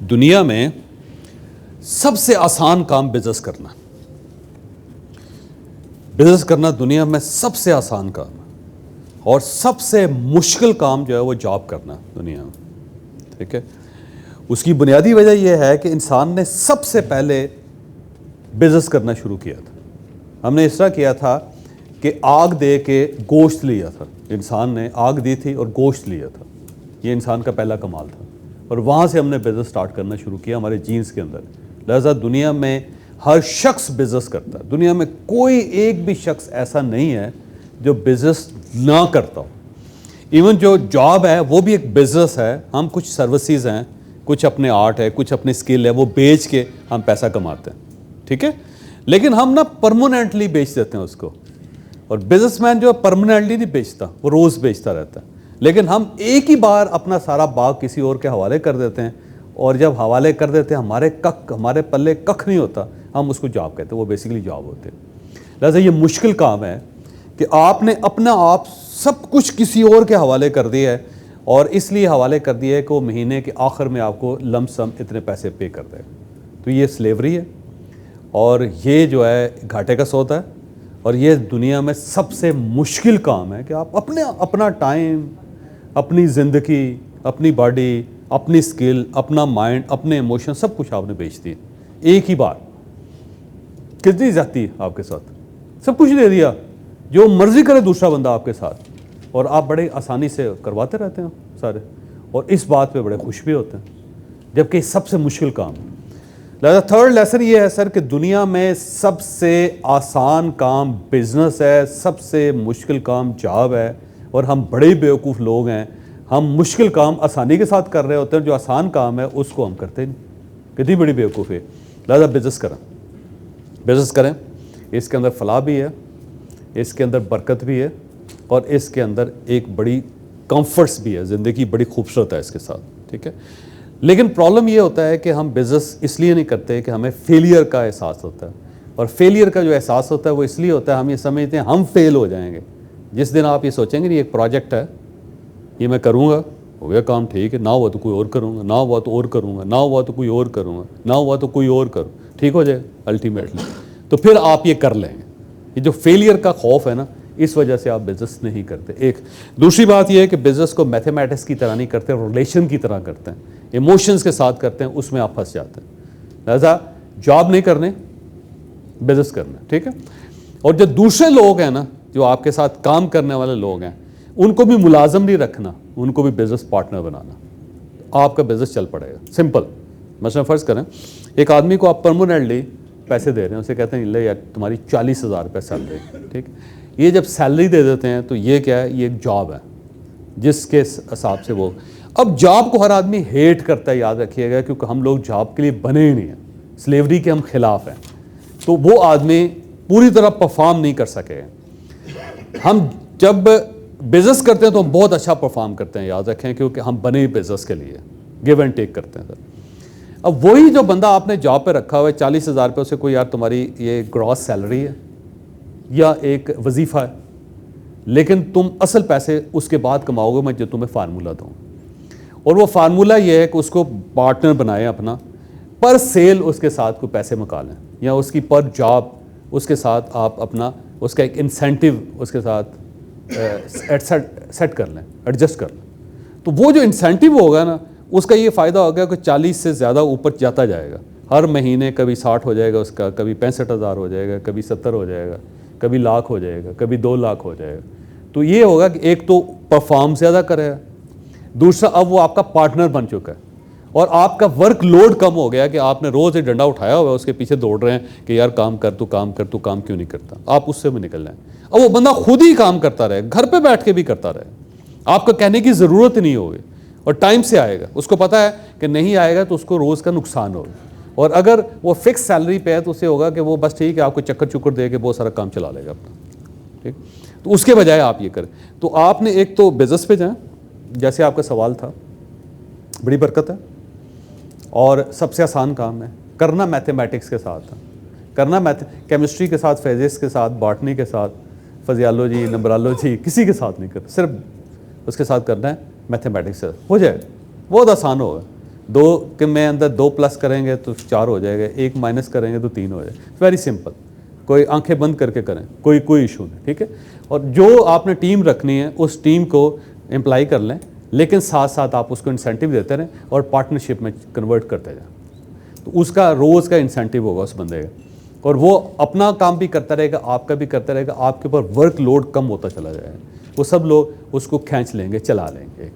دنیا میں سب سے آسان کام بزنس کرنا. بزنس کرنا دنیا میں سب سے آسان کام ہے اور سب سے مشکل کام جو ہے وہ جاب کرنا دنیا میں. ٹھیک ہے. اس کی بنیادی وجہ یہ ہے کہ انسان نے سب سے پہلے بزنس کرنا شروع کیا تھا. ہم نے اس طرح کیا تھا کہ آگ دے کے گوشت لیا تھا. انسان نے آگ دی تھی اور گوشت لیا تھا. یہ انسان کا پہلا کمال تھا اور وہاں سے ہم نے بزنس سٹارٹ کرنا شروع کیا ہمارے جینز کے اندر. لہذا دنیا میں ہر شخص بزنس کرتا ہے. دنیا میں کوئی ایک بھی شخص ایسا نہیں ہے جو بزنس نہ کرتا ہو. ایون جو جاب ہے وہ بھی ایک بزنس ہے. ہم کچھ سروسز ہیں, کچھ اپنے آرٹ ہے, کچھ اپنے اسکل ہے, وہ بیچ کے ہم پیسہ کماتے ہیں. ٹھیک ہے. لیکن ہم نا پرماننٹلی بیچ دیتے ہیں اس کو. اور بزنس مین جو پرماننٹلی نہیں بیچتا, وہ روز بیچتا رہتا ہے. لیکن ہم ایک ہی بار اپنا سارا باغ کسی اور کے حوالے کر دیتے ہیں, اور جب حوالے کر دیتے ہیں ہمارے پلے ککھ نہیں ہوتا, ہم اس کو جاب کہتے ہیں. وہ بیسیکلی جاب ہوتے ہیں. لہٰذا یہ مشکل کام ہے کہ آپ نے اپنا آپ سب کچھ کسی اور کے حوالے کر دیا ہے, اور اس لیے حوالے کر دیا ہے کہ وہ مہینے کے آخر میں آپ کو لم سم اتنے پیسے پے کر دے. تو یہ سلیوری ہے اور یہ جو ہے گھاٹے کا سودا ہے, اور یہ دنیا میں سب سے مشکل کام ہے کہ آپ اپنا ٹائم, اپنی زندگی, اپنی باڈی, اپنی اسکل, اپنا مائنڈ, اپنے ایموشن, سب کچھ آپ نے بیچ دیے ایک ہی بار. کتنی زیادتی ہے آپ کے ساتھ. سب کچھ دے دیا, جو مرضی کرے دوسرا بندہ آپ کے ساتھ, اور آپ بڑے آسانی سے کرواتے رہتے ہیں سارے, اور اس بات پہ بڑے خوش بھی ہوتے ہیں, جبکہ سب سے مشکل کام ہے. لہذا تھرڈ لیسن یہ ہے سر کہ دنیا میں سب سے آسان کام بزنس ہے, سب سے مشکل کام جاب ہے, اور ہم بڑے بیوقوف لوگ ہیں. ہم مشکل کام آسانی کے ساتھ کر رہے ہوتے ہیں, جو آسان کام ہے اس کو ہم کرتے نہیں. کتنی بڑی بیوقوف ہے. لہذا بزنس کریں. اس کے اندر فلاح بھی ہے, اس کے اندر برکت بھی ہے, اور اس کے اندر ایک بڑی کمفرٹس بھی ہے. زندگی بڑی خوبصورت ہے اس کے ساتھ. ٹھیک ہے. لیکن پرابلم یہ ہوتا ہے کہ ہم بزنس اس لیے نہیں کرتے کہ ہمیں فیلئر کا احساس ہوتا ہے, اور فیلئر کا جو احساس ہوتا ہے وہ اس لیے ہوتا ہے ہم یہ سمجھتے ہیں ہم فیل ہو جائیں گے. جس دن آپ یہ سوچیں گے یہ ایک پروجیکٹ ہے, یہ میں کروں گا, ہو گیا کام, ٹھیک ہے, نہ ہوا تو کوئی اور کروں گا, نہ ہوا تو اور کروں گا, نہ ہوا تو کوئی اور کروں گا, نہ ہوا تو کوئی اور کروں, ٹھیک ہو جائے الٹیمیٹلی, تو پھر آپ یہ کر لیں گے. یہ جو فیلئر کا خوف ہے نا, اس وجہ سے آپ بزنس نہیں کرتے. ایک دوسری بات یہ ہے کہ بزنس کو میتھمیٹکس کی طرح نہیں کرتے, ریلیشن کی طرح کرتے ہیں, ایموشنز کے ساتھ کرتے ہیں, اس میں آپ پھنس جاتے ہیں. لہذا جاب نہیں کرنے, بزنس کرنا. ٹھیک ہے. اور جو دوسرے لوگ ہیں نا, جو آپ کے ساتھ کام کرنے والے لوگ ہیں, ان کو بھی ملازم نہیں رکھنا, ان کو بھی بزنس پارٹنر بنانا. آپ کا بزنس چل پڑے گا. سمپل. مثلا فرض کریں ایک آدمی کو آپ پرماننٹلی پیسے دے رہے ہیں, اسے کہتے ہیں لے یار تمہاری 40,000 روپے سیلری. ٹھیک. یہ جب سیلری دے دیتے ہیں تو یہ کیا ہے, یہ ایک جاب ہے جس کے حساب سے وہ. اب جاب کو ہر آدمی ہیٹ کرتا ہے, یاد رکھیے گا, کیونکہ ہم لوگ جاب کے لیے بنے ہی نہیں ہیں. سلیوری کے ہم خلاف ہیں. تو وہ آدمی پوری طرح پرفارم نہیں کر سکے. ہم جب بزنس کرتے ہیں تو ہم بہت اچھا پرفارم کرتے ہیں, یاد رکھیں, کیونکہ ہم بنے بزنس کے لیے, گیو اینڈ ٹیک کرتے ہیں. اب وہی جو بندہ آپ نے جاب پہ رکھا ہوا ہے 40,000 روپے, اسے کوئی یار تمہاری یہ گراس سیلری ہے یا ایک وظیفہ ہے, لیکن تم اصل پیسے اس کے بعد کماؤ گے میں جو تمہیں فارمولہ دوں. اور وہ فارمولہ یہ ہے کہ اس کو پارٹنر بنائیں اپنا, پر سیل اس کے ساتھ کوئی پیسے مکالیں, یا اس کی پر جاب اس کے ساتھ آپ اپنا اس کا ایک انسینٹیو اس کے ساتھ سیٹ کر لیں, ایڈجسٹ کر لیں. تو وہ جو انسینٹیو ہوگا نا, اس کا یہ فائدہ ہوگا کہ 40 سے زیادہ اوپر جاتا جائے گا. ہر مہینے کبھی 60 ہو جائے گا اس کا, کبھی 65,000 ہو جائے گا, کبھی 70 ہو جائے گا, کبھی لاکھ ہو جائے گا, کبھی 2 لاکھ ہو جائے گا. تو یہ ہوگا کہ ایک تو پرفارم زیادہ کرے گا, دوسرا اب وہ آپ کا پارٹنر بن چکا ہے, اور آپ کا ورک لوڈ کم ہو گیا کہ آپ نے روز ایک ڈنڈا اٹھایا ہوا ہے, اس کے پیچھے دوڑ رہے ہیں کہ یار کام کر, تو کام کر, تو کام کیوں نہیں کرتا. آپ اس سے بھی نکل جائیں. اب وہ بندہ خود ہی کام کرتا رہے, گھر پہ بیٹھ کے بھی کرتا رہے, آپ کو کہنے کی ضرورت نہیں ہوگی, اور ٹائم سے آئے گا. اس کو پتا ہے کہ نہیں آئے گا تو اس کو روز کا نقصان ہوگا. اور اگر وہ فکس سیلری پہ ہے تو اسے ہوگا کہ وہ بس ٹھیک ہے آپ کو چکر چکر دے کے بہت سارا کام چلا لے گا اپنا. ٹھیک. تو اس کے بجائے آپ یہ کریں. تو آپ نے ایک تو بزنس پہ جائیں, جیسے آپ کا سوال تھا, بڑی برکت ہے اور سب سے آسان کام ہے. کرنا میتھمیٹکس کے ساتھ ہے, کرنا کیمسٹری کے ساتھ, فزکس کے ساتھ, باٹنی کے ساتھ, فزیالوجی, نمبرالوجی, کسی کے ساتھ نہیں کرنا, صرف اس کے ساتھ کرنا ہے میتھمیٹکس سے, ہو جائے. بہت آسان ہوگا. 2 کے میں اندر 2 پلس کریں گے تو 4 ہو جائے گا, 1 مائنس کریں گے تو 3 ہو جائے گا. ویری سمپل, کوئی آنکھیں بند کر کے کریں, کوئی ایشو نہیں, ٹھیک ہے. اور جو آپ نے ٹیم رکھنی ہے اس ٹیم کو امپلائی کر لیں, لیکن ساتھ ساتھ آپ اس کو انسینٹیو دیتے رہیں اور پارٹنرشپ میں کنورٹ کرتے جائیں. تو اس کا روز کا انسینٹیو ہوگا اس بندے کا, اور وہ اپنا کام بھی کرتا رہے گا, آپ کا بھی کرتا رہے گا, آپ کے اوپر ورک لوڈ کم ہوتا چلا جائے گا. وہ سب لوگ اس کو کھینچ لیں گے, چلا لیں گے.